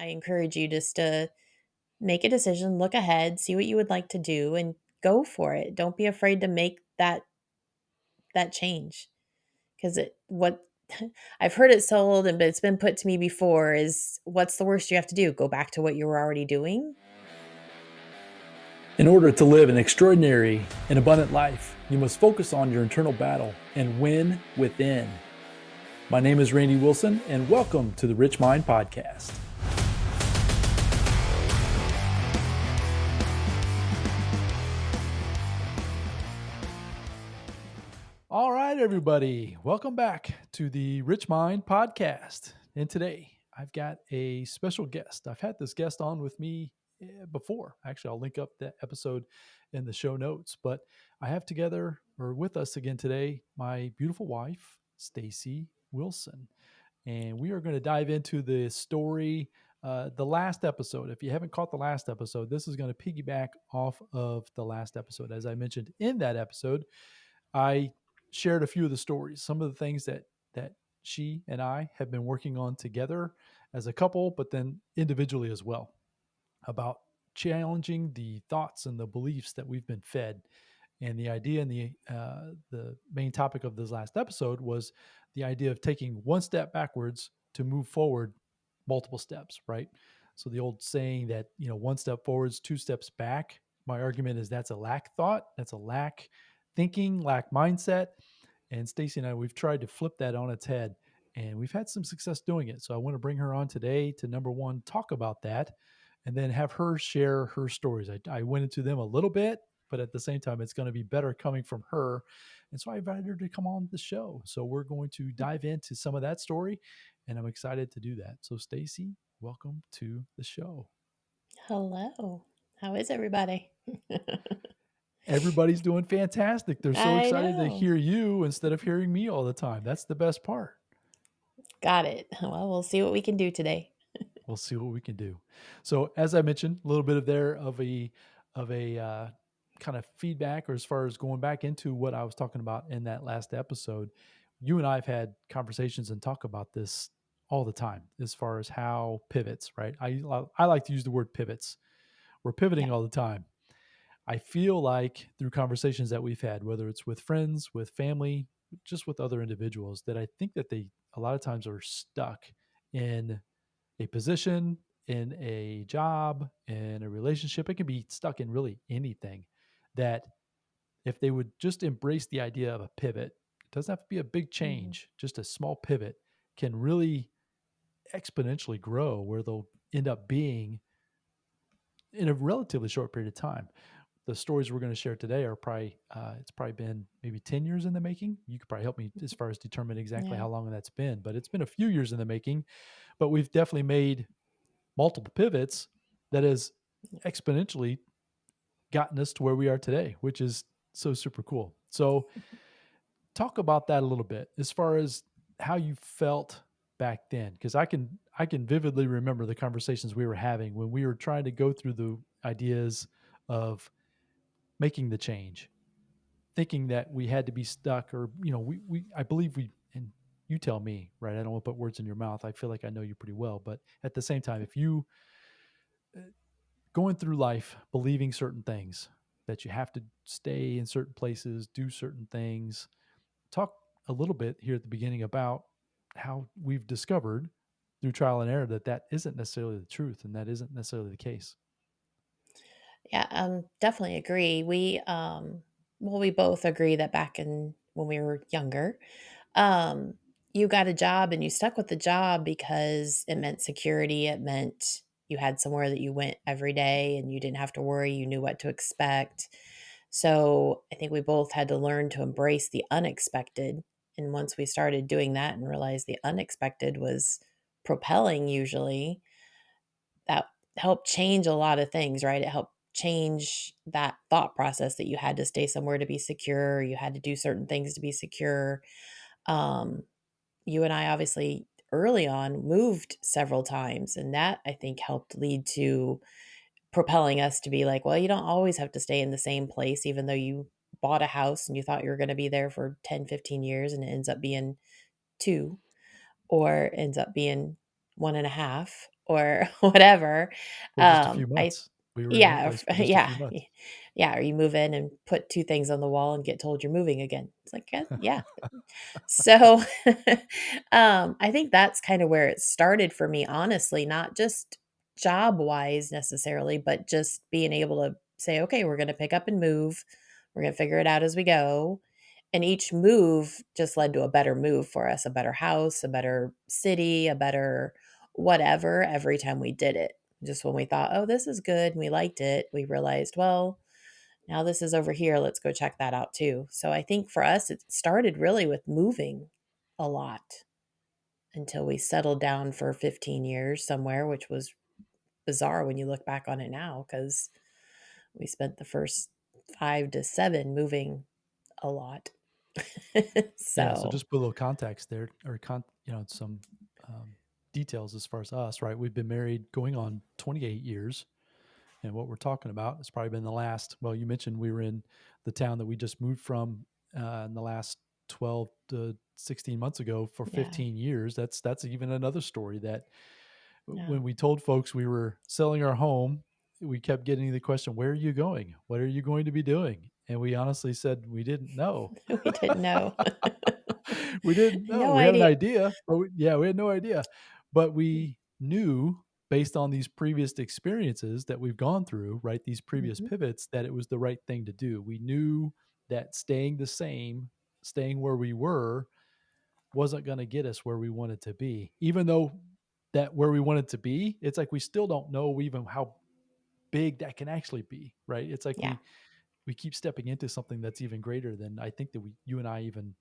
I encourage you just to make a decision, look ahead, see what you would like to do, and go for it. Don't be afraid to make that change because it what I've heard it sold and but it's been put to me before is what's the worst you have to do? Go back to what you were already doing? In order to live an extraordinary and abundant life, you must focus on your internal battle and win within. My name is Randy Wilson, and welcome to the Rich Mind Podcast. All right, everybody, welcome back to the Rich Mind Podcast. And today I've got a special guest. I've had this guest on with me before. Actually, I'll link up that episode in the show notes. But I have together or with us again today my beautiful wife, Staci Wilson. And we are going to dive into the story, the last episode. If you haven't caught the last episode, this is going to piggyback off of the last episode. As I mentioned in that episode, I shared a few of the stories, some of the things that she and I have been working on together as a couple, but then individually as well, about challenging the thoughts and the beliefs that we've been fed. And the idea and the main topic of this last episode was the idea of taking one step backwards to move forward multiple steps, right? So the old saying that, one step forwards, two steps back. My argument is that's a lack thought, that's a lack thinking, lack mindset. And Staci and I, we've tried to flip that on its head, and we've had some success doing it. So I want to bring her on today to, number one, talk about that, and then have her share her stories. I went into them a little bit, but at the same time, it's going to be better coming from her. And so I invited her to come on the show. So we're going to dive into some of that story, and I'm excited to do that. So Staci, welcome to the show. Hello. How is everybody? Everybody's doing fantastic. They're so I excited to know. hear you instead of hearing me all the time. That's the best part. Got it. Well, we'll see what we can do today. We'll see what we can do. So, as I mentioned, a little bit of there of a kind of feedback, or as far as going back into what I was talking about in that last episode. You and I have had conversations and talk about this all the time, as far as how pivots. Right? I like to use the word pivots. We're Yeah. pivoting all the time. I feel like through conversations that we've had, whether it's with friends, with family, just with other individuals, that I think that they a lot of times are stuck in a position, in a job, in a relationship. It can be stuck in really anything, that if they would just embrace the idea of a pivot, it doesn't have to be a big Mhm. change, just a small pivot can really exponentially grow where they'll end up being in a relatively short period of time. The stories we're going to share today are probably it's probably been maybe 10 years in the making. You could probably help me as far as determine exactly Yeah. how long that's been, but it's been a few years in the making. But we've definitely made multiple pivots that has exponentially gotten us to where we are today, which is so super cool. So talk about that a little bit as far as how you felt back then, because I can vividly remember the conversations we were having when we were trying to go through the ideas of making the change, thinking that we had to be stuck, or we I believe we, and you tell me, right? I don't want to put words in your mouth. I feel like I know you pretty well, but at the same time, if you going through life believing certain things, that you have to stay in certain places, do certain things, talk a little bit here at the beginning about how we've discovered through trial and error that that isn't necessarily the truth, and that isn't necessarily the case. Yeah, definitely agree. We both agree that back in when we were younger, um, you got a job and you stuck with the job because it meant security. It meant you had somewhere that you went every day and you didn't have to worry. You knew what to expect. So I think we both had to learn to embrace the unexpected. And once we started doing that and realized the unexpected was propelling, usually, that helped change a lot of things, right? It helped change that thought process that you had to stay somewhere to be secure, you had to do certain things to be secure. Um, you and I obviously early on moved several times, and that I think helped lead to propelling us to be like, well, you don't always have to stay in the same place, even though you bought a house and you thought you were going to be there for 10, 15 years, and it ends up being two or ends up being one and a half. or whatever. For just a few I months. We were in one yeah, place for just a yeah, few months. yeah, or you move in and put 2 things on the wall and get told you're moving again. It's like, yeah." So, I think that's kinda where it started for me, honestly, not just job-wise necessarily, but just being able to say, "Okay, we're gonna pick up and move. We're gonna figure it out as we go." And each move just led to a better move for us, a better house, a better city, a better whatever every time we did it. Just when we thought, "Oh, this is good," and we liked it, we realized, "Well, now this is over here, let's go check that out too." So I think for us, it started really with moving a lot until we settled down for 15 years somewhere, which was bizarre when you look back on it now because we spent the first 5 to 7 moving a lot. Yeah, so So, just put a little context there, or some um, details as far as us, right? We've been married going on 28 years, and what we're talking about has probably been the last. Well, you mentioned we were in the town that we just moved from in the last 12 to 16 months ago for yeah, 15 years. That's even another story that no, when we told folks we were selling our home, we kept getting the question, "Where are you going? What are you going to be doing?" And we honestly said we didn't know. we didn't know. We didn't know. No We had an idea. idea, but we had no idea. But we knew based on these previous experiences that we've gone through, right? These previous Mhm. pivots, that it was the right thing to do. We knew that staying the same, staying where we were, wasn't going to get us where we wanted to be. Even though that where we wanted to be, it's like we still don't know even how big that can actually be, right? It's like Yeah, we keep stepping into something that's even greater than I think that you and I even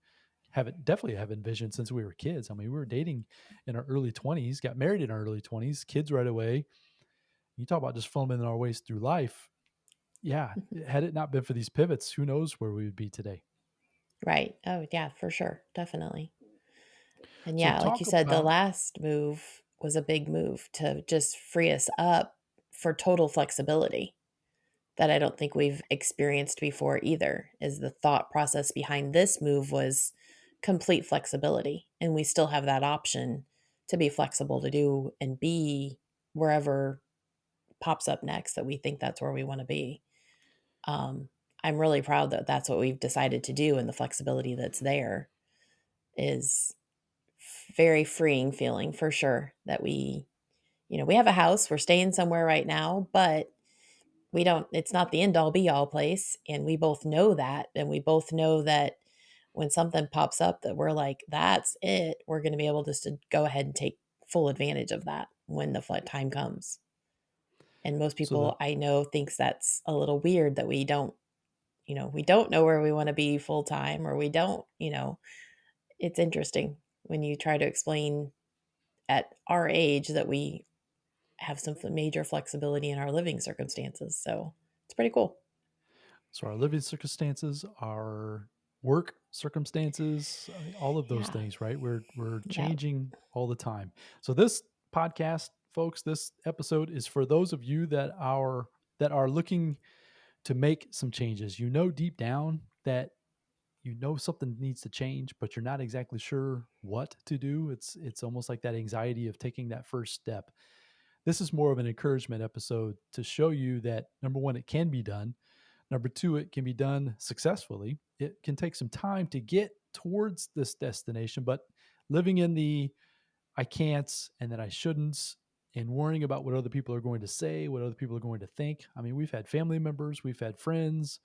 definitely have envisioned since we were kids. I mean, we were dating in our early 20s, got married in our early 20s, kids right away. You talk about just fumbling our ways through life. Yeah, had it not been for these pivots, who knows where we would be today. right. Oh, yeah, for sure, definitely. And So yeah, like you talk said, the about last move was a big move to just free us up for total flexibility that I don't think we've experienced before either. Is the thought process behind this move was complete flexibility, and we still have that option to be flexible to do and be wherever pops up next that we think that's where we want to be. Um, I'm really proud that that's what we've decided to do, and the flexibility that's there is very freeing feeling for sure that we have a house, we're staying somewhere right now, but we don't it's not the end all be all place, and we both know that, and we both know that when something pops up that we're like, "That's it," we're gonna be able just to go ahead and take full advantage of that when the time comes. And most so the people I know thinks that's a little weird that we don't know where we wanna be full time, or we don't, it's interesting when you try to explain at our age that we have some major flexibility in our living circumstances, so it's pretty cool. so our living circumstances, our work circumstances, all of those Yeah. things, right? We're Yeah. changing all the time. So this podcast, folks, this episode is for those of you that are looking to make some changes. You know deep down that you know something needs to change, but you're not exactly sure what to do. It's almost like that anxiety of taking that first step. This is more of an encouragement episode to show you that number one, it can be done. Number two, it can be done successfully. It can take some time to get towards this destination, but living in the I can'ts and that I shouldn'ts and worrying about what other people are going to say, what other people are going to think. I mean, we've had family members, we've had friends,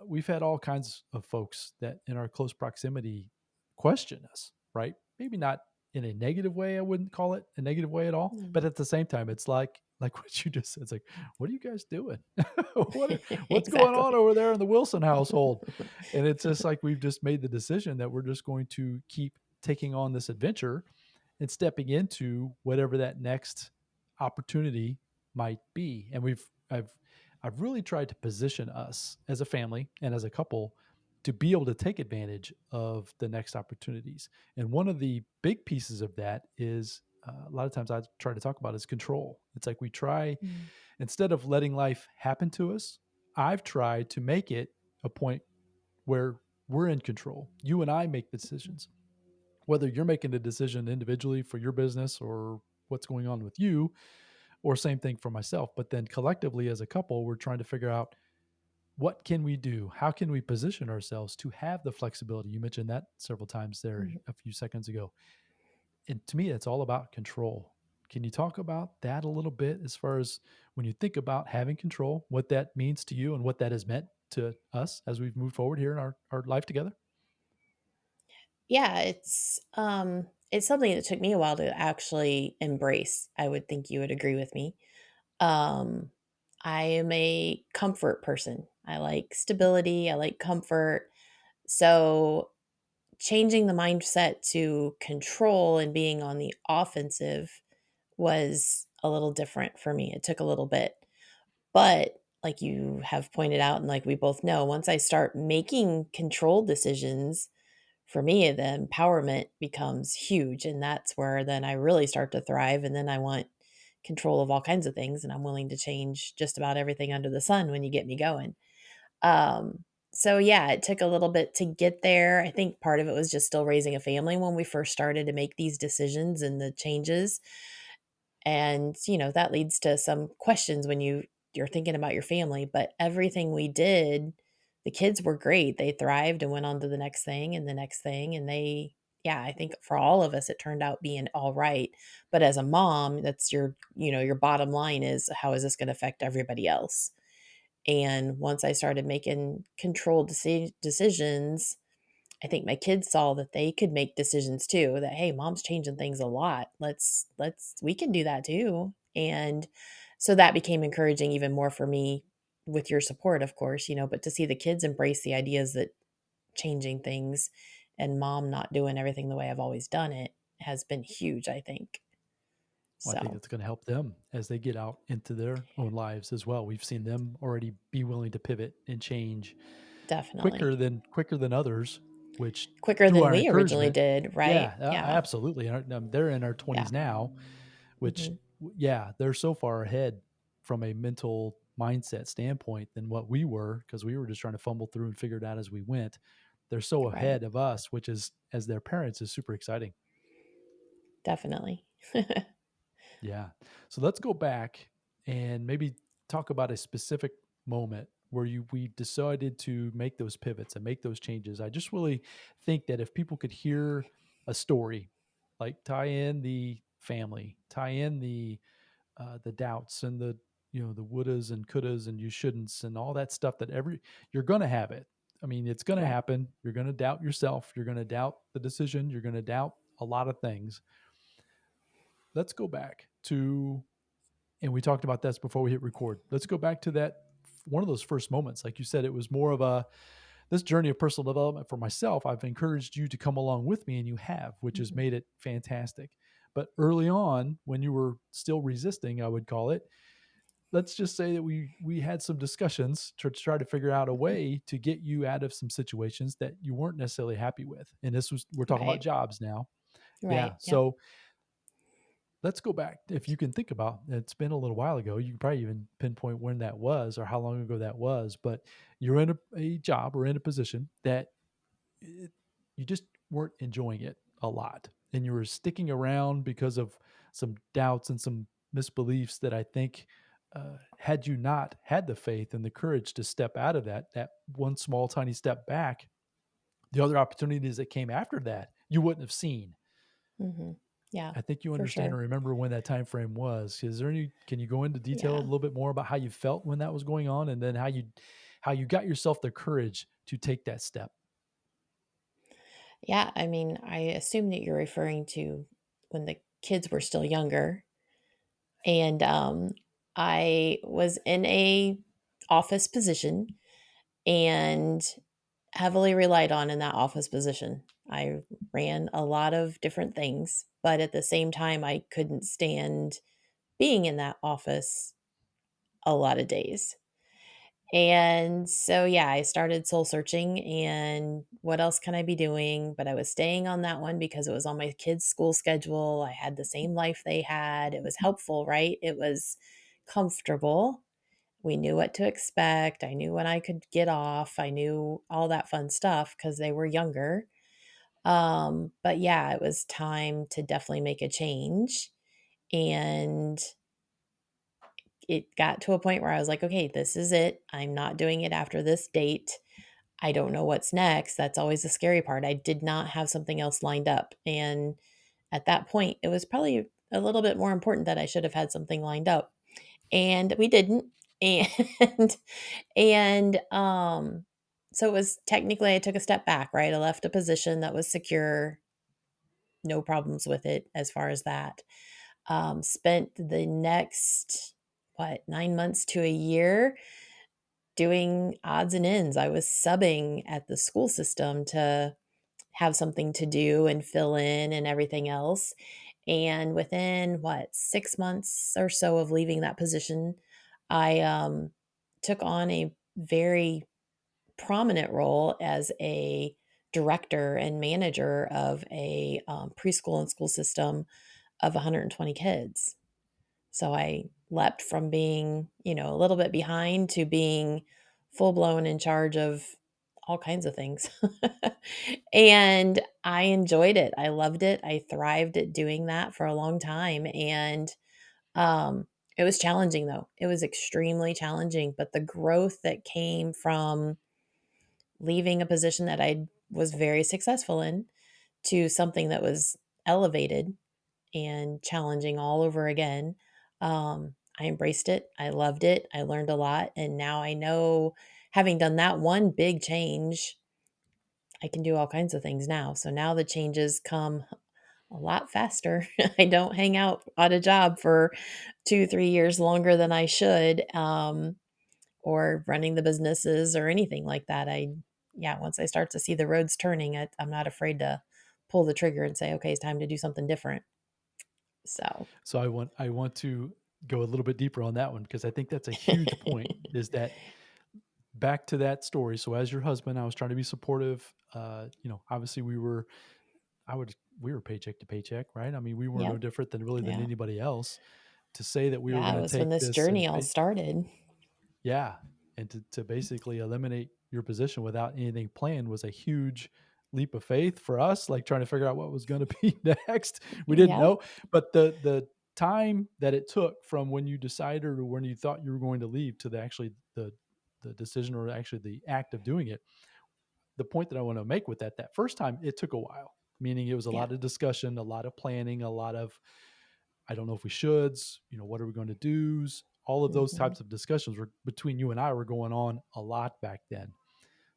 we've had all kinds of folks that in our close proximity question us, right? Maybe not in a negative way. I wouldn't call it a negative way at all, but Mm. at the same time, it's like what you just said. It's like, what are you guys doing? What's going on Exactly. over there in the Wilson household? And it's just like we've just made the decision that we're just going to keep taking on this adventure and stepping into whatever that next opportunity might be. And I've really tried to position us as a family and as a couple to be able to take advantage of the next opportunities. And one of the big pieces of that is a lot of times I try to talk about is control. It's like we try, Mm, instead of letting life happen to us, I've tried to make it a point where we're in control. You and I make the mhm. decisions. Whether you're making a decision individually for your business or what's going on with you, or same thing for myself. But then collectively as a couple, we're trying to figure out what can we do? How can we position ourselves to have the flexibility? You mentioned that several times there Mhm. a few seconds ago. And to me, it's all about control. Can you talk about that a little bit as far as when you think about having control, what that means to you and what that has meant to us as we've moved forward here in our life together? Yeah, it's something that took me a while to actually embrace. I would think you would agree with me. Um, I am a comfort person. I like stability, I like comfort. So, changing the mindset to control and being on the offensive was a little different for me. It took a little bit. But like you have pointed out, and like we both know, once I start making controlled decisions, for me, the empowerment becomes huge. And that's where then I really start to thrive. And then I want control of all kinds of things. And I'm willing to change just about everything under the sun when you get me going. Um, so yeah, it took a little bit to get there. I think part of it was just still raising a family when we first started to make these decisions and the changes. And, that leads to some questions when you're thinking about your family, but everything we did, the kids were great. They thrived and went on to the next thing and the next thing, and yeah, I think for all of us, it turned out being all right. But as a mom, that's your bottom line is, how is this gonna affect everybody else? And once I started making controlled decisions, I think my kids saw that they could make decisions too, that, "Hey, mom's changing things a lot. We can do that too." And so that became encouraging even more for me with your support, of course, but to see the kids embrace the ideas that changing things and mom not doing everything the way I've always done it has been huge, I think. Well, I think So, that's going to help them as they get out into their own lives as well. We've seen them already be willing to pivot and change quicker definitely. than others, which Quicker through than our we originally encouragement, did, right? yeah, Yeah. absolutely. They're in our Yeah. 20s now, which, Mhm. yeah, they're so far ahead from a mental mindset standpoint than what we were because we were just trying to fumble through and figure it out as we went. They're so Right. ahead of us, which is, as their parents, is super exciting. Definitely. Yeah. So let's go back and maybe talk about a specific moment where we decided to make those pivots and make those changes. I just really think that if people could hear a story, like tie in the family, tie in the doubts and the wouldas and couldas and you shouldn'ts and all that stuff that you're gonna have it. I mean, it's gonna Right. happen. You're gonna doubt yourself. You're gonna doubt the decision. You're gonna doubt a lot of things. Let's go back to, and we talked about this before we hit record. Let's go back to that one of those first moments. Like you said, it was more of this journey of personal development for myself. I've encouraged you to come along with me, and you have, which has Mhm. made it fantastic. But early on, when you were still resisting, I would call it, let's just say that we had some discussions to try to figure out a way to get you out of some situations that you weren't necessarily happy with. And this was, we're talking about Right. jobs now. Yeah. Right. Yep. So let's go back. If you can think about, it's been a little while ago. You can probably even pinpoint when that was or how long ago that was. But you're in a job or in a position that it, you just weren't enjoying it a lot, and you were sticking around because of some doubts and some misbeliefs that I think, had you not had the faith and the courage to step out of that one small tiny step back, the other opportunities that came after that you wouldn't have seen. Mhm. Yeah, I think you for understand sure. and remember when that time frame was. Is there any, can you go into detail a Yeah. little bit more about how you felt when that was going on and then how you got yourself the courage to take that step? Yeah, I mean, I assume that you're referring to when the kids were still younger, and, I was in a office position and heavily relied on in that office position. I ran a lot of different things, but at the same time, I couldn't stand being in that office a lot of days. And so, yeah, I started soul searching and what else can I be doing? But I was staying on that one because it was on my kids' school schedule. I had the same life they had. It was helpful, right? It was comfortable. We knew what to expect. I knew when I could get off. I knew all that fun stuff because they were younger. But yeah, it was time to definitely make a change. And it got to a point where I was like, okay, this is it. I'm not doing it after this date. I don't know what's next. That's always the scary part. I did not have something else lined up. And at that point, it was probably a little bit more important that I should have had something lined up. And we didn't. And and so it was technically I took a step back, right? I left a position that was secure, no problems with it as far as that. Spent the next, what, 9 months to a year doing odds and ends. I was subbing at the school system to have something to do and fill in and everything else. And within what, 6 months or so of leaving that position, I took on a very prominent role as a director and manager of a preschool and school system of 120 kids. So I leapt from being, a little bit behind to being full blown in charge of all kinds of things. And I enjoyed it. I loved it. I thrived at doing that for a long time. And um, it was challenging, though. It was extremely challenging. But the growth that came from leaving a position that I was very successful in to something that was elevated and challenging all over again. I embraced it. I loved it. I learned a lot. And now I know, having done that one big change, I can do all kinds of things now. So now the changes come a lot faster. I don't hang out on a job for 2, 3 years longer than I should, or running the businesses or anything like that. Yeah, once I start to see the roads turning, I'm not afraid to pull the trigger and say, okay, it's time to do something different. So, So I want to go a little bit deeper on that one because I think that's a huge point. Is that back to that story? So as your husband, I was trying to be supportive. Obviously I would we were paycheck to paycheck, right? I mean, we were no yep. different than Yeah. anybody else. To say that we were Yeah, going it to was when take this this and journey all started. yeah, and to basically eliminate your position without anything planned was a huge leap of faith for us, like trying to figure out what was going to be next. We didn't Yep, know, but the time that it took from when you decided or when you thought you were going to leave to the decision or actually the act of doing it. The point that I want to make with that first time it took a while, meaning it was a yeah, lot of discussion, a lot of planning, a lot of I don't know if we shoulds, what are we going to do's? All of those mhm, types of discussions were between you and I were going on a lot back then.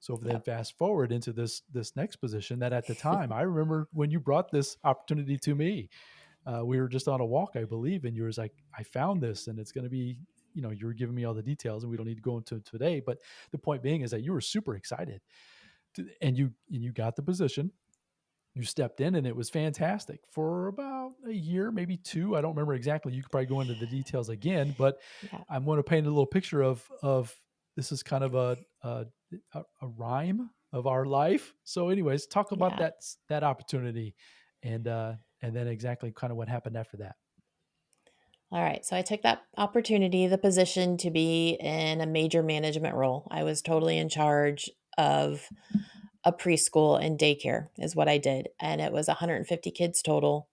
So then yep. fast forward into this next position that at the time I remember when you brought this opportunity to me, we were just on a walk, I believe, and you was like, I found this and it's going to be, you were giving me all the details and we don't need to go into it today. But the point being is that you were super excited and you got the position, you stepped in and it was fantastic for about a year, maybe two. I don't remember exactly. You could probably go into the details again, but Yeah, I'm going to paint a little picture of this is kind of a rhyme of our life. So, anyways, talk about yeah. that opportunity, and then exactly kind of what happened after that. Alright, so I took that opportunity, the position to be in a major management role. I was totally in charge of a preschool and daycare is what I did, and it was 150 kids total.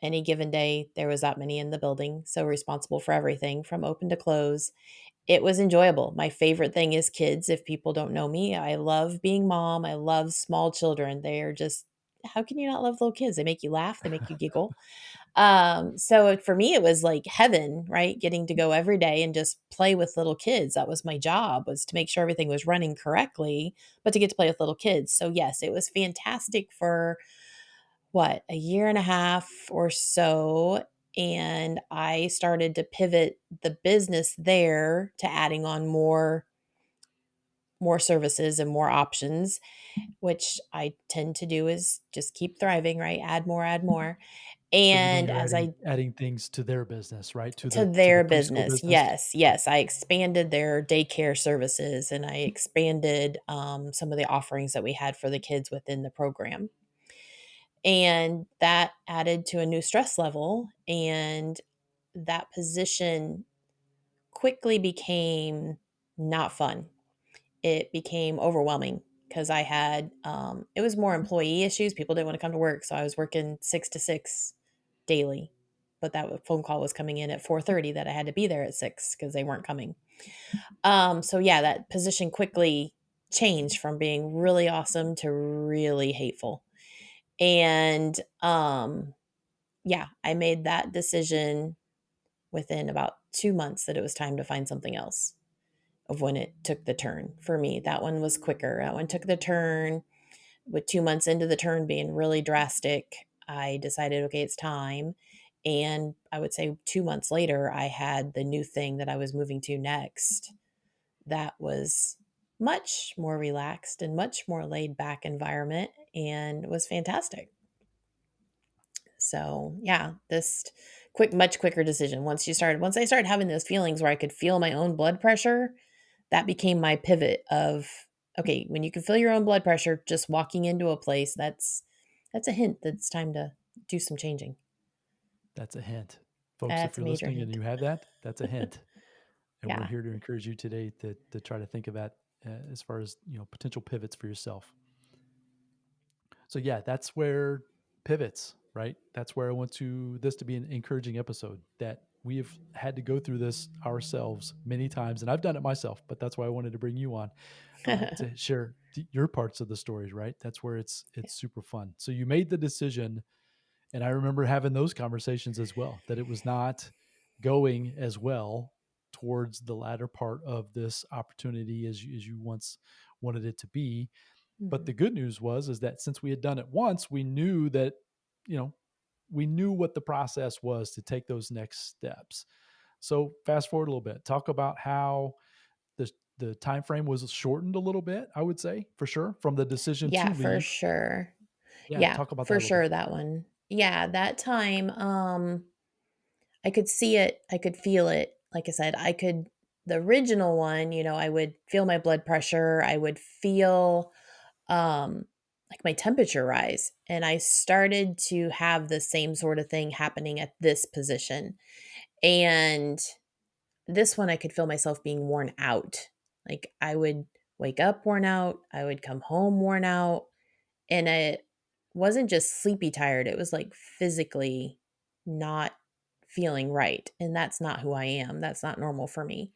Any given day, there was that many in the building, so responsible for everything from open to close. It was enjoyable. My favorite thing is kids. If people don't know me, I love being mom. I love small children. They are just, how can you not love little kids? They make you laugh, they make you giggle. So for me, it was like heaven, right? Getting to go every day and just play with little kids. That was my job, was to make sure everything was running correctly, but to get to play with little kids. So yes, it was fantastic for what, a year and a half or so. And I started to pivot the business there to adding on more services and more options, which I tend to do is just keep thriving, right? Add more, add more. So you mean And you're as adding I adding things to their business, right? To to the their preschool business, business. yes, yes, I expanded their daycare services and I expanded some of the offerings that we had for the kids within the program. And that added to a new stress level. And that position quickly became not fun. It became overwhelming because it was more employee issues. People didn't want to come to work. So I was working 6 to 6 daily. but that phone call was coming in at 4:30 that I had to be there at 6 because they weren't coming. So yeah, that position quickly changed from being really awesome to really hateful. And yeah, I made that decision within about 2 months that it was time to find something else of when it took the turn. For me, that one was quicker. That one took the turn with 2 months into the turn being really drastic. I decided, okay, it's time. And I would say 2 months later, I had the new thing that I was moving to next that was much more relaxed and much more laid back environment and was fantastic. So, yeah, this much quicker decision. Once I started having those feelings where I could feel my own blood pressure, that became my pivot of, okay, when you can feel your own blood pressure, just walking into a place, that's a hint that it's time to do some changing. That's a hint. Folks, if That's a you're major listening and hint. you have that, that's a hint. And we're Yeah. here to encourage you today to try to think of that as far as, potential pivots for yourself. So yeah, that's where pivots, right? That's where I want this to be an encouraging episode that we have had to go through this ourselves many times, and I've done it myself. But that's why I wanted to bring you on to share your parts of the stories. Right? That's where it's super fun. So you made the decision, and I remember having those conversations as well. That it was not going as well towards the latter part of this opportunity as you once wanted it to be. But the Mhm. good news was is that since we had done it once, we knew that, you know, we knew what the process was to take those next steps. So fast forward a little bit, talk about how the time frame was shortened a little bit, I would say, for sure, from the decision Yeah, to for leave. sure. Yeah, Yeah, talk about that for a little bit. sure, that one. Yeah, that time, I could see it, I could feel it. Like I said, I could the original one, I would feel my blood pressure, I would feel, um, like, my temperature rise, and I started to have the same sort of thing happening at this position, and this one, I could feel myself being worn out. Like, I would wake up worn out, I would come home worn out, and it wasn't just sleepy tired, it was, like, physically not feeling right, and that's not who I am, that's not normal for me.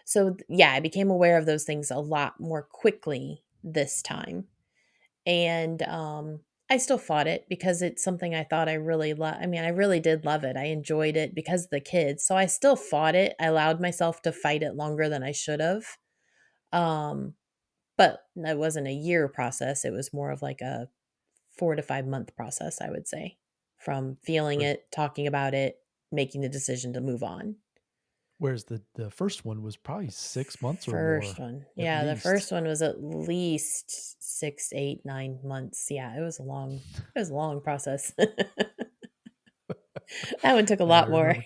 So, yeah, I became aware of those things a lot more quickly this time, and, I still fought it because it's something I thought I really I mean, I really did love it, I enjoyed it because of the kids, so I still fought it, I allowed myself to fight it longer than I should have, um, but it wasn't a year process, it was more of like a 4 to 5 month process, I would say, from feeling Whereas, it, talking about it, making the decision to move on. whereas the first one was probably 6 months or First more, one. at Yeah, the least. first one was at least 6, 8, 9 months. Yeah, it was a long process. That one took a Yeah, I lot more. remember.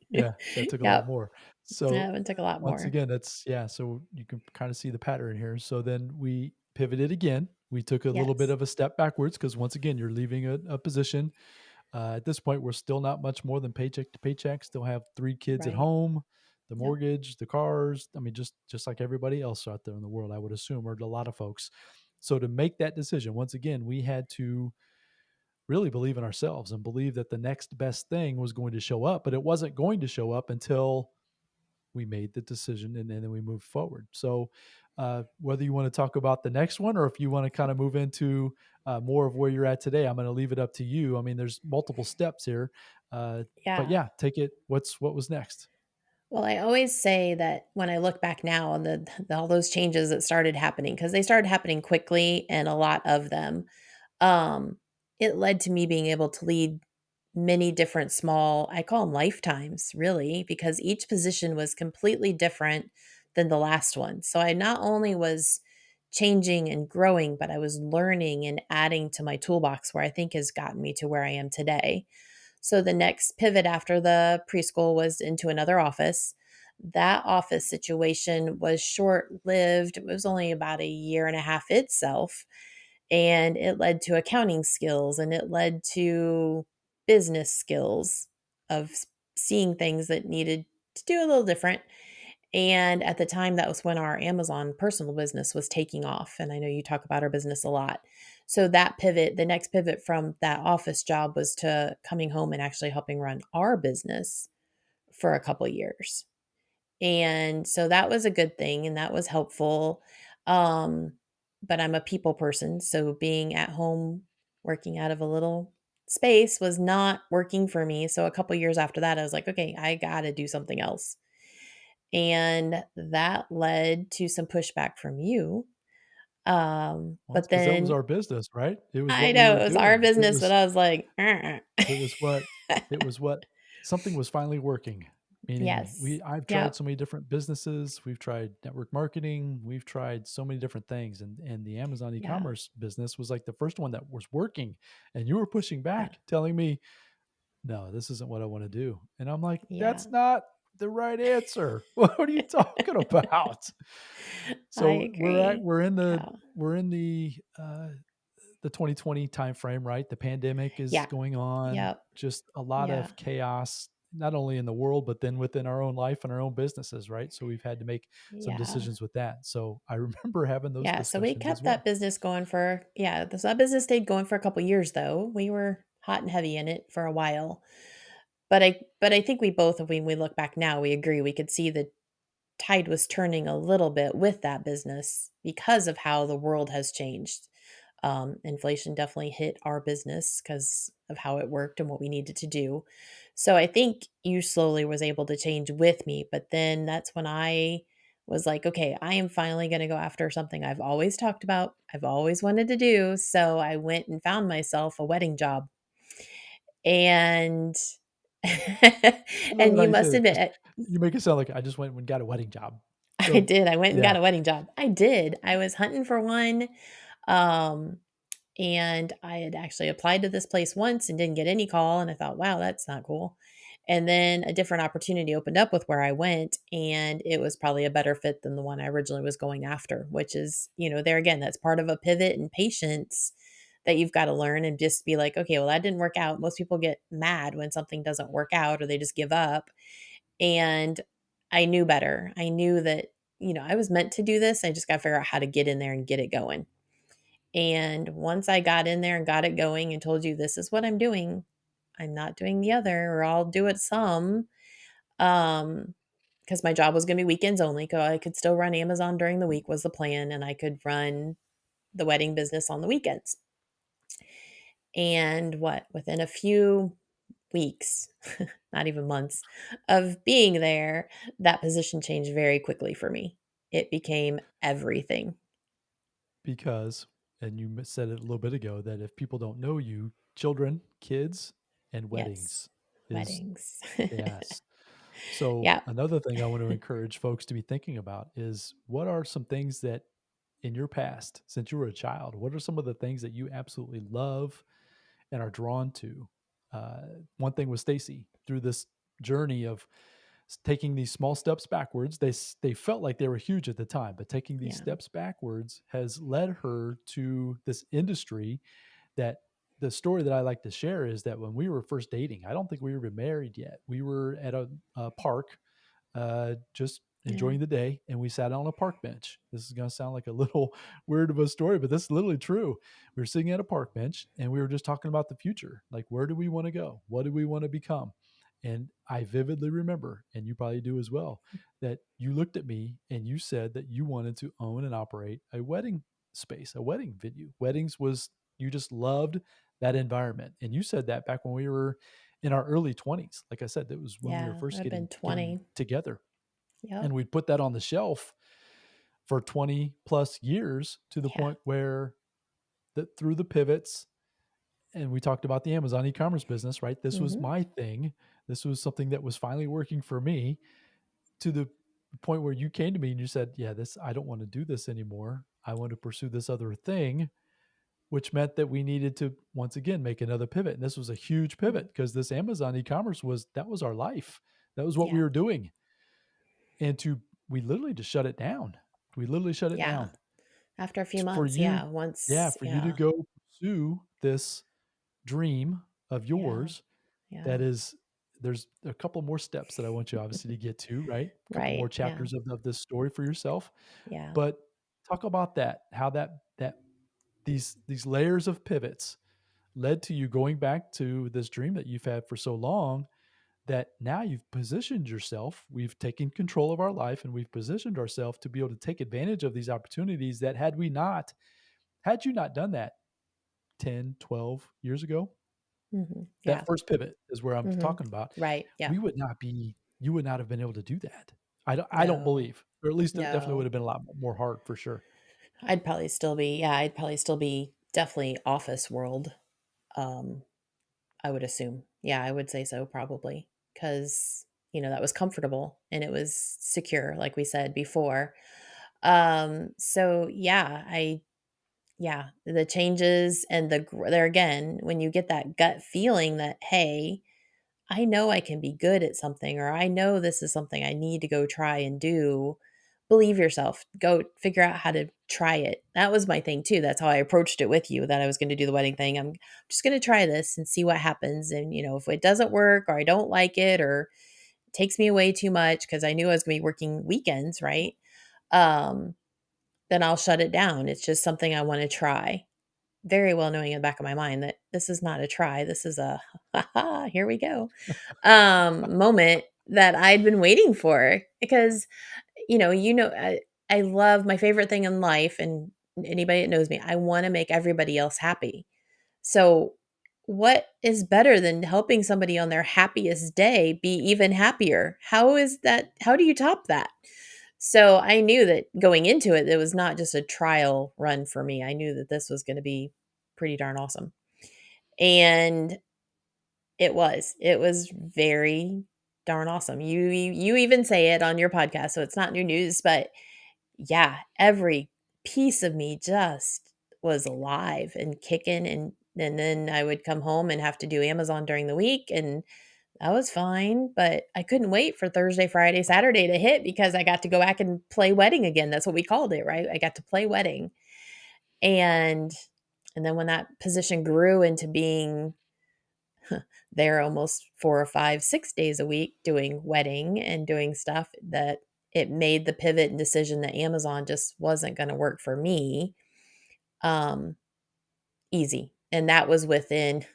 Yeah, that took a lot Yep. more. So That one took a lot once more. again, that's yeah, so you can kind of see the pattern here. So then we pivoted again. We took a little bit Yes. of a step backwards because once again, you're leaving a position. At this point, we're still not much more than paycheck to paycheck. Still have three kids at Right. home, the Yep. mortgage, the cars. I mean, just like everybody else out there in the world, I would assume, or a lot of folks. So to make that decision, once again, we had to really believe in ourselves and believe that the next best thing was going to show up, but it wasn't going to show up until we made the decision and then we moved forward. So, whether you want to talk about the next one or if you want to kind of move into more of where you're at today, I'm going to leave it up to you. I mean, there's multiple steps here, uh, but Yeah. yeah, take it. What was next? Well, I always say that when I look back now on all those changes that started happening, because they started happening quickly and a lot of them, um, it led to me being able to lead many different small, I call them lifetimes, really, because each position was completely different than the last one. So I not only was changing and growing, but I was learning and adding to my toolbox where I think has gotten me to where I am today. So the next pivot after the preschool was into another office. That office situation was short lived. It was only about a year and a half itself. And it led to accounting skills and it led to business skills of seeing things that needed to do a little different. And at the time, that was when our Amazon personal business was taking off, and I know you talk about our business a lot. So that pivot, the next pivot from that office job was to coming home and actually helping run our business for a couple years. And so that was a good thing and that was helpful. Um, but I'm a people person, so being at home working out of a little space was not working for me. So a couple years after that, I was like, okay, I got to do something else. And that led to some pushback from you. Well, it's But because that was then our business, right? It was I what we know were it was our doing. business, but I was like, It was what it was what something was finally working, meaning yes. I've tried Yep. so many different businesses, we've tried network marketing, we've tried so many different things, and the Amazon Yeah. e-commerce business was like the first one that was working, and you were pushing Yeah. back, telling me, "No, this isn't what I wanna do." And I'm like, Yeah. "That's not the right answer. What are you talking about?" I So agree. we're in Yeah. the 2020 timeframe, right? The pandemic is Yeah. going on, Yep. just a lot Yeah. of chaos, not only in the world, but then within our own life and our own businesses, right? So we've had to make some Yeah. decisions with that. So I remember having those Yeah, so we discussions as kept that well. business going for yeah, so that business stayed going for a couple years though. We were hot and heavy in it for a while. But I think we both, when we look back now, we agree we could see the tide was turning a little bit with that business because of how the world has changed. Inflation definitely hit our business because of how it worked and what we needed to do. So I think you slowly was able to change with me, but then that's when I was like, okay, I am finally going to go after something I've always talked about, I've always wanted to do. So I went and found myself a wedding job. And I love and how you you say must that. Just admit you make it sound like I just went and got a wedding job. I So did. I went and yeah, got a wedding job. I did. I was hunting for one. Um, and I had actually applied to this place once and didn't get any call. And I thought, wow, that's not cool. And then a different opportunity opened up with where I went, and it was probably a better fit than the one I originally was going after, which is, there again, that's part of a pivot and patience that you've got to learn and just be like, okay, well, that didn't work out. Most people get mad when something doesn't work out or they just give up. And I knew better. I knew that, I was meant to do this. I just got to figure out how to get in there and get it going. And once I got in there and got it going and told you this is what I'm doing, I'm not doing the other, or I'll do it some. Um, because my job was going to be weekends only. So I could still run Amazon during the week was the plan, and I could run the wedding business on the weekends. And within a few weeks, not even months of being there, that position changed very quickly for me. It became everything. because and you said it a little bit ago that if people don't know you, children, kids, and Yes. weddings is Weddings. yes. So Yeah. another thing I want to encourage folks to be thinking about is what are some things that in your past, since you were a child, what are some of the things that you absolutely love and are drawn to? Uh, One thing with Stacy through this journey of taking these small steps backwards, they felt like they were huge at the time, but taking these Yeah. steps backwards has led her to this industry that the story that I like to share is that when we were first dating, I don't think we were even married yet. We were at a park, just Yeah. enjoying the day, and we sat on a park bench. This is going to sound like a little weird of a story, but this is literally true. We were sitting at a park bench, and we were just talking about the future, like where do we want to go? What do we want to become? And I vividly remember, and you probably do as well, that you looked at me and you said that you wanted to own and operate a wedding space, a wedding venue. Weddings was you just loved that environment. And you said that back when we were in our early 20s. Like I said, that was when we were Yeah. first I've been getting 20. together. And Yep. we put that on the shelf for 20 plus years to the Yeah. point where that through the pivots and we talked about the Amazon e-commerce business, right? This was Mhm. my thing. This was something that was finally working for me to the point where you came to me and you said, "Yeah, this I don't want to do this anymore. I want to pursue this other thing." Which meant that we needed to once again make another pivot. And this was a huge Mhm. pivot because this Amazon e-commerce was that was our life. That was what we Yeah. were doing. And to we literally just shut it down. We literally shut it Yeah. down. After a few For months, you, yeah, yeah, once for you to yeah. go pursue this dream of Yeah. yours that Yeah. is there's a couple more steps that I want you obviously to get to, right? A couple more Right, yeah, chapters of this story for yourself. yeah. But talk about that, how that these layers of pivots led to you going back to this dream that you've had for so long, that now you've positioned yourself, we've taken control of our life, and we've positioned ourselves to be able to take advantage of these opportunities that had you not done that 10, 12 years ago, Mhm, yeah, that first pivot is where I'm mhm. talking about. Right, yeah. We would not be you would not have been able to do that. I don't No, believe, or at least it definitely would no. have been a lot more hard for sure. I'd probably still be definitely office world, um, I would assume. Yeah, I would say so probably, because that was comfortable and it was secure, like we said before. So yeah, the changes and there again, when you get that gut feeling that, "Hey, I know I can be good at something," or "I know this is something I need to go try and do." Believe yourself. Go figure out how to try it. That was my thing too. That's how I approached it with you, that I was gonna do the wedding thing. I'm just gonna try this and see what happens, and, if it doesn't work or I don't like it or it takes me away too much because I knew I was gonna be working weekends, right? Um, then I'll shut it down. It's just something I wanna try. Very well knowing in the back of my mind that this is not a try, this is a, "Ha ha, here we go." Moment that I'd been waiting for because, I love my favorite thing in life, and anybody that knows me, I wanna make everybody else happy. So, what is better than helping somebody on their happiest day be even happier? How do you top that? So, I knew that going into it, it was not just a trial run for me. I knew that this was gonna be pretty darn awesome. And it was very darn awesome. You even say it on your podcast, so it's not new news, but yeah, every piece of me just was alive and kicking, and then I would come home and have to do Amazon during the week, and that was fine, but I couldn't wait for Thursday, Friday, Saturday to hit because I got to go back and play wedding again. That's what we called it, right? I got to play wedding. And and then when that position grew into being there almost 4 or 5, 6 days a week doing wedding and doing stuff, that it made the pivot and decision that Amazon just wasn't gonna work for me, um, easy. And that was within,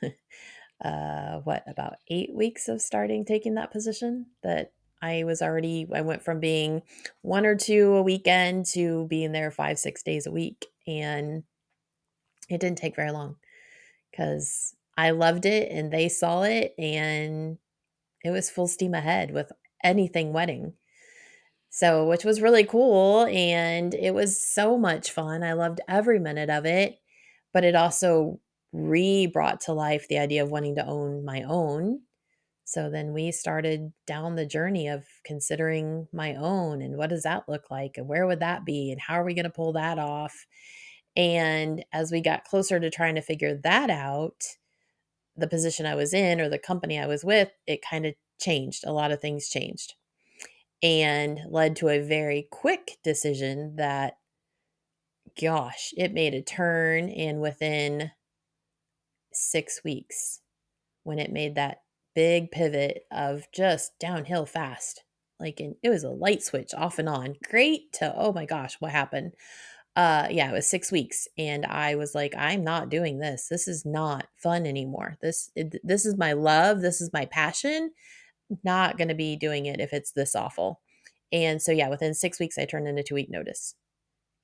about 8 weeks of starting taking that position, that I went from being 1 or 2 a weekend to being there 5, 6 days a week, and it didn't take very long because I loved it and they saw it, and it was full steam ahead with anything wedding. So, which was really cool, and it was so much fun. I loved every minute of it, but it also brought to life the idea of wanting to own my own. So then we started down the journey of considering my own, and what does that look like, and where would that be, and how are we going to pull that off? And as we got closer to trying to figure that out, the position I was in or the company I was with, it kind of changed. A lot of things changed and led to a very quick decision that, gosh, it made a turn. And within 6 weeks, when it made that big pivot of just downhill fast, it was a light switch off and on, great to, oh my gosh, what happened? Yeah, it was 6 weeks. And I was like, I'm not doing this. This is not fun anymore. This is my love. This is my passion. Not gonna be doing it if it's this awful. And so, yeah, within 6 weeks, I turned in a 2-week notice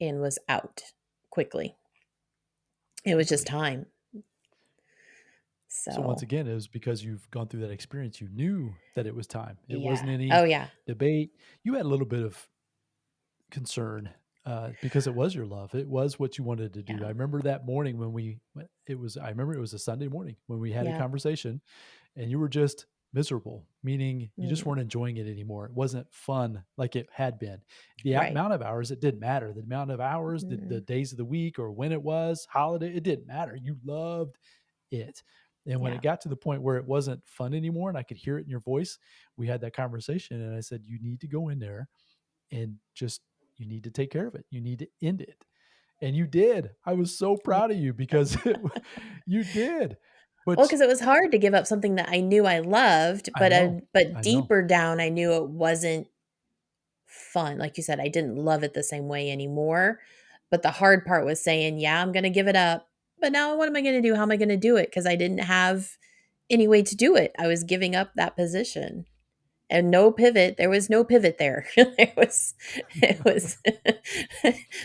and was out quickly. It was just Quickly. time. So once So, again, it was because you've gone through that experience, you knew that it was time. It yeah. wasn't Oh, any yeah. debate. You had a little bit of concern, because it was your love. It was what you wanted to do. I Yeah. remember that morning I remember it was a Sunday morning when we had a Yeah. conversation, and you were just miserable, meaning you just Mhm. weren't enjoying it anymore. It wasn't fun like it had been. The Right. amount of hours, it didn't matter. The amount of hours, the Mhm. days of the week or when it was, holiday, it didn't matter. You loved it. And when it Yeah. got to the point where it wasn't fun anymore and I could hear it in your voice, we had that conversation and I said, you need to go in there and just you need to take care of it. You need to end it. And you did. I was so Yeah. proud of you because you did. Well, which because it was hard to give up something that I knew I loved, I know, but I know. deeper down, I knew it wasn't fun. Like you said, I didn't love it the same way anymore, but the hard part was saying, "Yeah, I'm gonna give it up, but now what am I gonna do? How am I gonna do it? Because I didn't have any way to do it. I was giving up that position. And no pivot. There was no pivot there. It was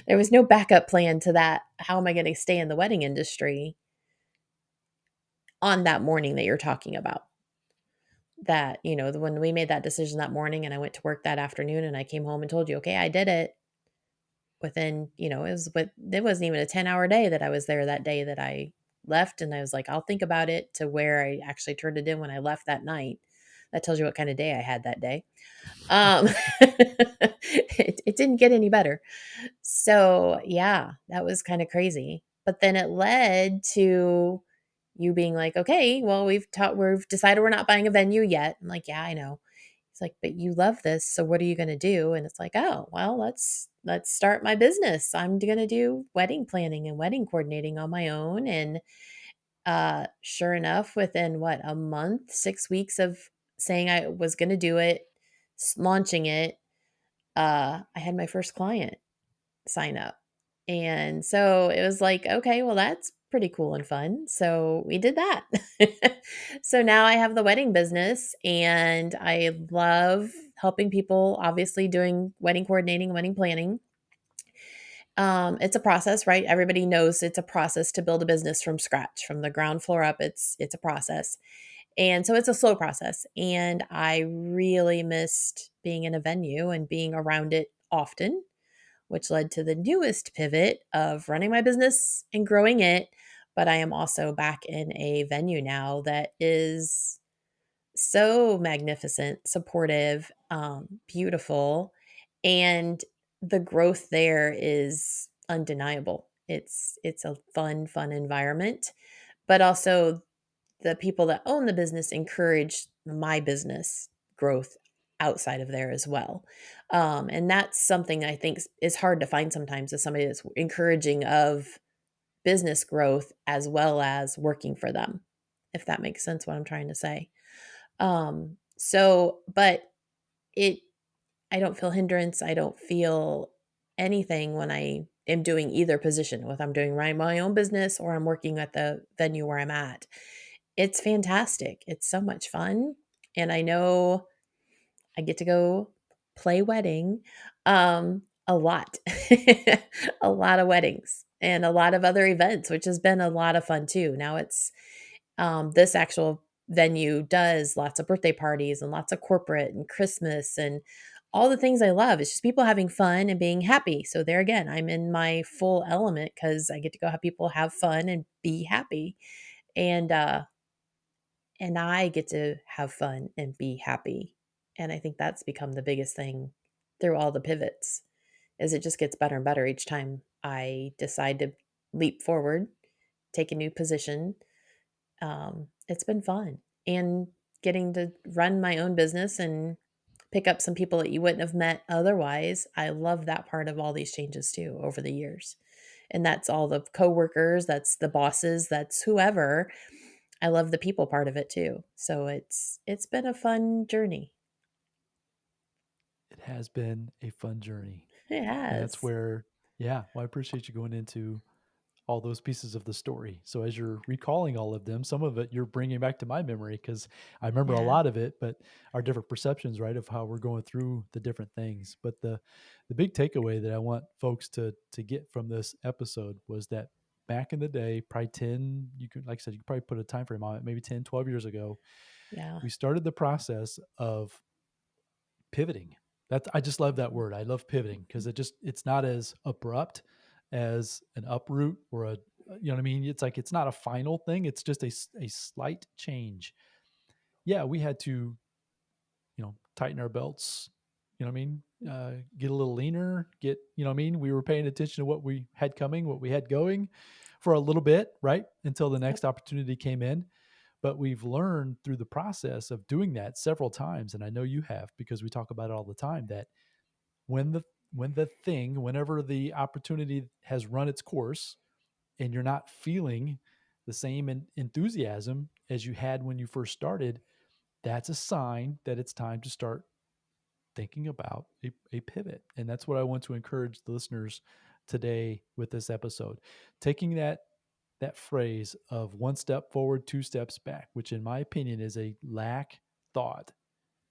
there was no backup plan to that. How am I gonna stay in the wedding industry on that morning that you're talking about? That, when we made that decision that morning and I went to work that afternoon and I came home and told you, "Okay, I did it." Within, it wasn't even a 10-hour day that I was there that day that I left, and I was like, "I'll think about it," to where I actually turned it in when I left that night. That tells you what kind of day I had that day. Um, it didn't get any better. So, yeah, that was kinda crazy. But then it led to you being like, "Okay, well, we've decided we're not buying a venue yet." I'm like, "Yeah, I know." It's like, "But you love this, so what are you gonna do?" And it's like, "Oh, well, let's start my business. I'm gonna do wedding planning and wedding coordinating on my own." And, sure enough, within what, a month, 6 weeks of saying I was gonna do it, launching it, I had my first client sign up. And so it was like, okay, well, that's pretty cool and fun. So we did that. So now I have the wedding business and I love helping people, obviously, doing wedding coordinating, wedding planning. It's a process, right? Everybody knows it's a process to build a business from scratch, from the ground floor up. It's a process. And so it's a slow process. And I really missed being in a venue and being around it often, which led to the newest pivot of running my business and growing it. But I am also back in a venue now that is so magnificent, supportive, beautiful, and the growth there is undeniable. It's a fun environment, but also the people that own the business encourage my business growth outside of there as well. And that's something I think is hard to find sometimes, is somebody that's encouraging of business growth as well as working for them, if that makes sense what I'm trying to say. But it, I don't feel hindrance. I don't feel anything when I am doing either position, whether I'm doing my own business or I'm working at the venue where I'm at. It's fantastic. It's so much fun. And I know I get to go play wedding a lot, a lot of weddings and a lot of other events, which has been a lot of fun too. Now this actual venue does lots of birthday parties and lots of corporate and Christmas and all the things I love. It's just people having fun and being happy. So there again, I'm in my full element because I get to go have people have fun and be happy. And and I get to have fun and be happy. And I think that's become the biggest thing through all the pivots, is it just gets better and better each time I decide to leap forward, take a new position. It's been fun. And getting to run my own business and pick up some people that you wouldn't have met otherwise. I love that part of all these changes too over the years. And that's all the coworkers, that's the bosses, that's whoever. I love the people part of it too. So it's been a fun journey. It has been a fun journey. It And that's has. where, yeah, well, I appreciate you going into all those pieces of the story. So as you're recalling all of them, some of it you're bringing back to my memory because I remember a Yeah. lot of it, but our different perceptions, right, of how we're going through the different things. But the big takeaway that I want folks to get from this episode was that back in the day, probably 10, you could, like I said, you could probably put a time frame on it, maybe 10, 12 years ago, Yeah. we started the process of pivoting. That's, I just love that word. I love pivoting because it's not as abrupt as an uproot or a, you know what I mean? It's like it's not a final thing. It's just a slight change. Yeah, we had to, tighten our belts. You know what I mean? Get a little leaner. Get, you know what I mean? We were paying attention to what we had coming, what we had going for a little bit, right? Until the Yep. next opportunity came in. But we've learned through the process of doing that several times, and I know you have because we talk about it all the time, that when whenever the opportunity has run its course and you're not feeling the same enthusiasm as you had when you first started, that's a sign that it's time to start thinking about a pivot. And that's what I want to encourage the listeners today with this episode. Taking that phrase of one step forward, two steps back, which in my opinion is a lack thought.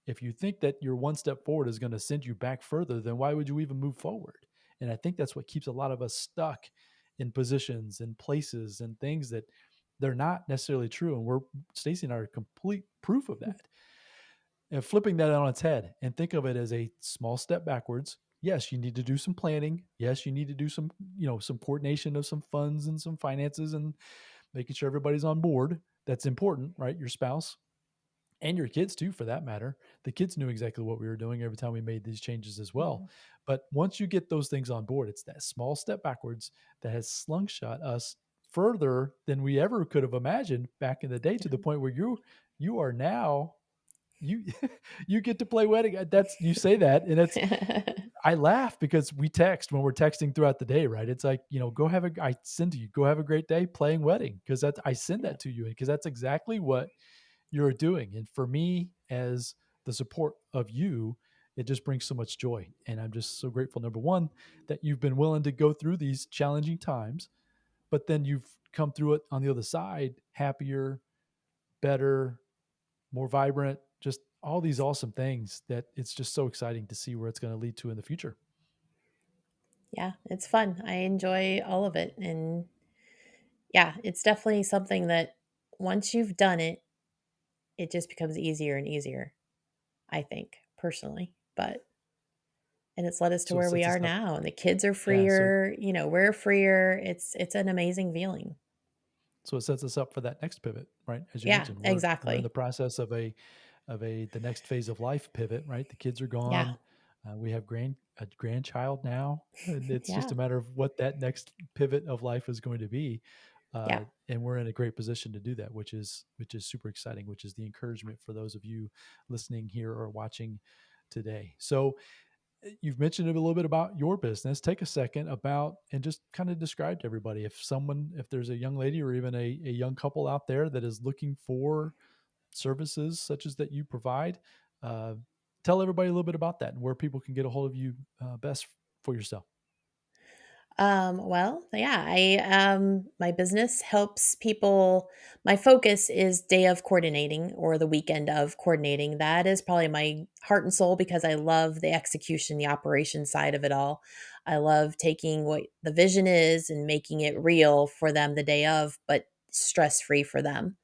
If you think that your one step forward is going to send you back further, then why would you even move forward? And I think that's what keeps a lot of us stuck in positions and places and things that they're not necessarily true. And we're Stacy and I are complete proof of that. And flipping that on its head and think of it as a small step backwards. Yes, you need to do some planning. Yes, you need to do some, some coordination of some funds and some finances and making sure everybody's on board. That's important, right? Your spouse and your kids too, for that matter. The kids knew exactly what we were doing every time we made these changes as well. Mhm. But once you get those things on board, it's that small step backwards that has slungshot us further than we ever could have imagined back in the day, to the point where you are now you you get to play wedding. That's, you say that, and it's, I laugh because we text when we're texting throughout the day, right? It's like, go have a, I send to you, go have a great day playing wedding, because that's, I send Yeah. that to you because that's exactly what you're doing. And for me, as the support of you, it just brings so much joy. And I'm just so grateful, number one, that you've been willing to go through these challenging times, but then you've come through it on the other side happier, better, more vibrant, just all these awesome things that it's just so exciting to see where it's going to lead to in the future. Yeah, it's fun. I enjoy all of it, and yeah, it's definitely something that once you've done it, it just becomes easier and easier, I think, personally. But and it's led us to So it where we sets us are up. now, and the kids are Yeah. So freer, we're freer. It's an amazing feeling. so it sets us up for that next pivot, right? As you Yeah, mentioned, we're in the exactly. process of a the next phase of life pivot, right? The kids are Yeah. gone. We have a grandchild now, and it's just Yeah. a matter of what that next pivot of life is going to be. Yeah. And we're in a great position to do that, which is super exciting. Which is the encouragement for those of you listening here or watching today. So you've mentioned a little bit about your business. Take a second about and just kind of describe to everybody, if there's a young lady or even a young couple out there that is looking for services such as that you provide. Uh, Tell everybody a little bit about that and where people can get a hold of you best for yourself. Well, yeah, my business helps people. My focus is day of coordinating or the weekend of coordinating. That is probably my heart and soul because I love the execution, the operation side of it all. I love taking what the vision is and making it real for them the day of, but stress free for them.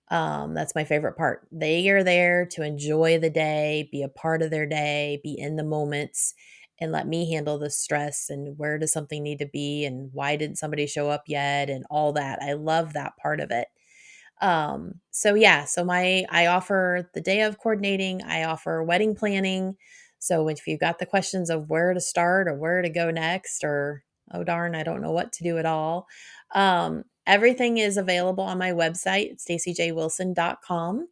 That's my favorite part. They are there to enjoy the day, be a part of their day, be in the moments, and let me handle the stress and where does something need to be and why didn't somebody show up yet and all that. I love that part of it. So yeah, so I offer the day of coordinating, I offer wedding planning. So if you've got the questions of where to start or where to go next, or oh darn, I don't know what to do at all. Everything is available on my website, stacijwilson.com.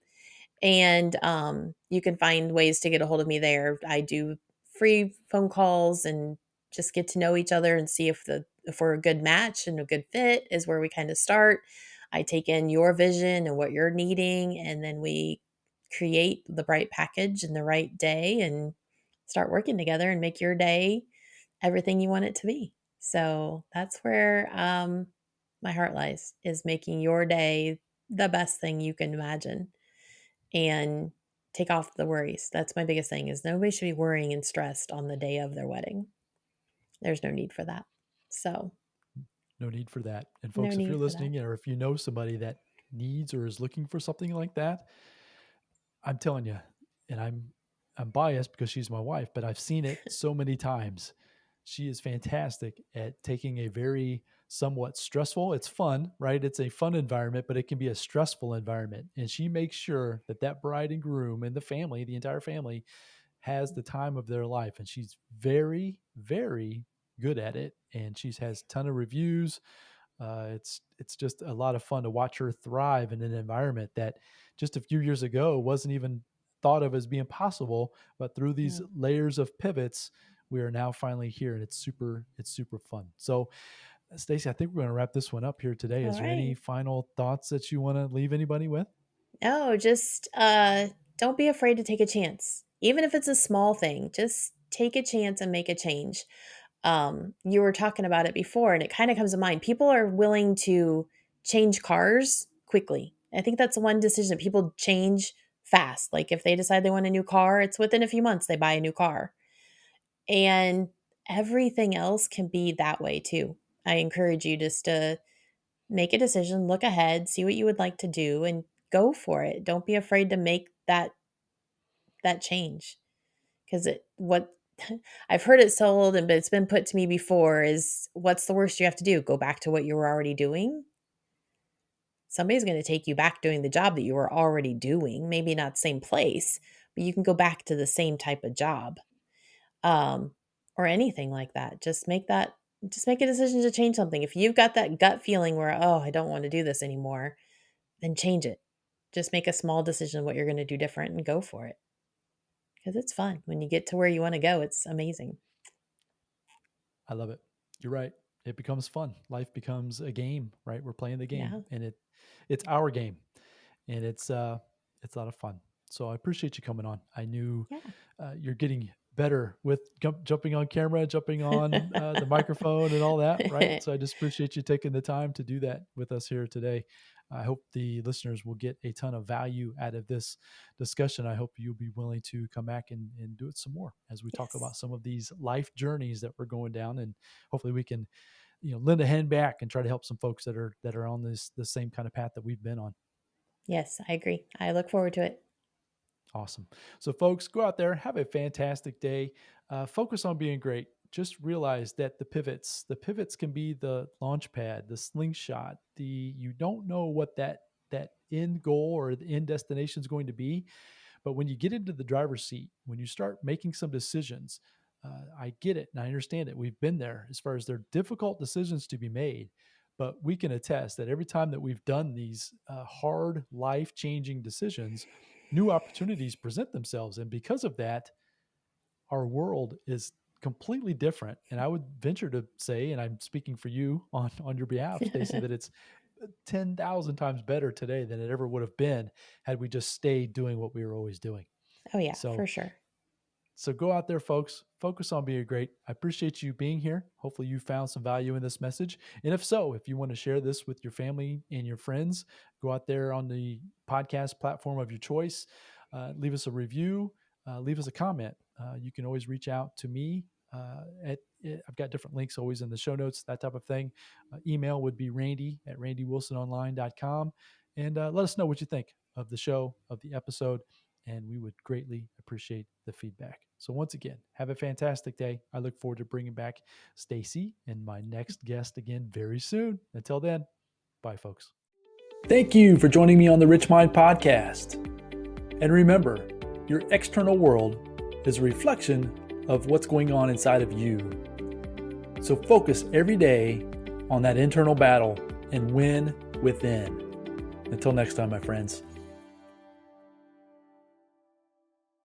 And you can find ways to get a hold of me there. I do free phone calls and just get to know each other and see if we're a good match and a good fit is where we kind of start. I take in your vision and what you're needing, and then we create the right package and the right day and start working together and make your day everything you want it to be. So that's where my heart lies, is making your day the best thing you can imagine and take off the worries. That's my biggest thing, is nobody should be worrying and stressed on the day of their wedding. There's no need for that. So, No need for that. And no folks, if you're need for that. listening or if you know somebody that needs or is looking for something like that, I'm telling you, and I'm biased because she's my wife, but I've seen it so many times. She is fantastic at taking a very somewhat stressful, it's fun, right? It's a fun environment, but it can be a stressful environment. And she makes sure that that bride and groom and the family, the entire family, has the time of their life. And she's very, very good at it. And she has a ton of reviews. It's just a lot of fun to watch her thrive in an environment that just a few years ago wasn't even thought of as being possible. But through these layers of pivots, we are now finally here, and it's super fun. So Staci, I think we're going to wrap this one up here today. All Is there any right. final thoughts that you want to leave anybody with? No, just don't be afraid to take a chance. Even if it's a small thing, just take a chance and make a change. You were talking about it before, and it kind of comes to mind. People are willing to change cars quickly. I think that's one decision that people change fast. Like if they decide they want a new car, it's within a few months they buy a new car. And everything else can be that way too. I encourage you just to make a decision, look ahead, see what you would like to do and go for it. Don't be afraid to make that change because it what I've heard it sold and but it's been put to me before is what's the worst you have to do? Go back to what you were already doing? Somebody's going to take you back doing the job that you were already doing, maybe not same place, but you can go back to the same type of job. Um or anything like that. Just make a decision to change something. If you've got that gut feeling where, "Oh, I don't want to do this anymore," then change it. Just make a small decision what you're going to do different and go for it because it's fun. When you get to where you want to go, it's amazing. I love it. You're right. It becomes fun. Life becomes a game, right? We're playing the game, Yeah. and it's our game, and it's a lot of fun. So I appreciate you coming on. I knew you're getting better with jumping on camera, jumping on the microphone, and all that, right? Yeah. So I just appreciate you taking the time to do that with us here today. I hope the listeners will get a ton of value out of this discussion. I hope you'll be willing to come back and do it some more as we talk about Yes. some of these life journeys that we're going down, and hopefully we can, lend a hand back and try to help some folks that are on this same kind of path that we've been on. Yes, I agree. I look forward to it. Awesome. So, folks, go out there, have a fantastic day. Focus on being great. Just realize that the pivots can be the launch pad, the slingshot. You don't know what that end goal or the end destination is going to be, but when you get into the driver's seat, when you start making some decisions, I get it and I understand it. We've been there as far as they're difficult decisions to be made, but we can attest that every time that we've done these hard, life changing decisions, new opportunities present themselves. And because of that, our world is completely different. And I would venture to say, and I'm speaking for you on your behalf, Staci, that it's 10,000 times better today than it ever would have been had we just stayed doing what we were always doing. Oh, yeah, for So sure. so go out there, folks. Focus on being great. I appreciate you being here. Hopefully, you found some value in this message. And if so, if you want to share this with your family and your friends, go out there on the podcast platform of your choice. Leave us a review. Leave us a comment. You can always reach out to me. I've got different links always in the show notes, that type of thing. Email would be randy@randywilsononline.com. And let us know what you think of the show, of the episode, and we would greatly appreciate the feedback. So once again, have a fantastic day. I look forward to bringing back Staci and my next guest again very soon. Until then, bye, folks. Thank you for joining me on the Rich Mind Podcast. And remember, your external world is a reflection of what's going on inside of you. So focus every day on that internal battle and win within. Until next time, my friends.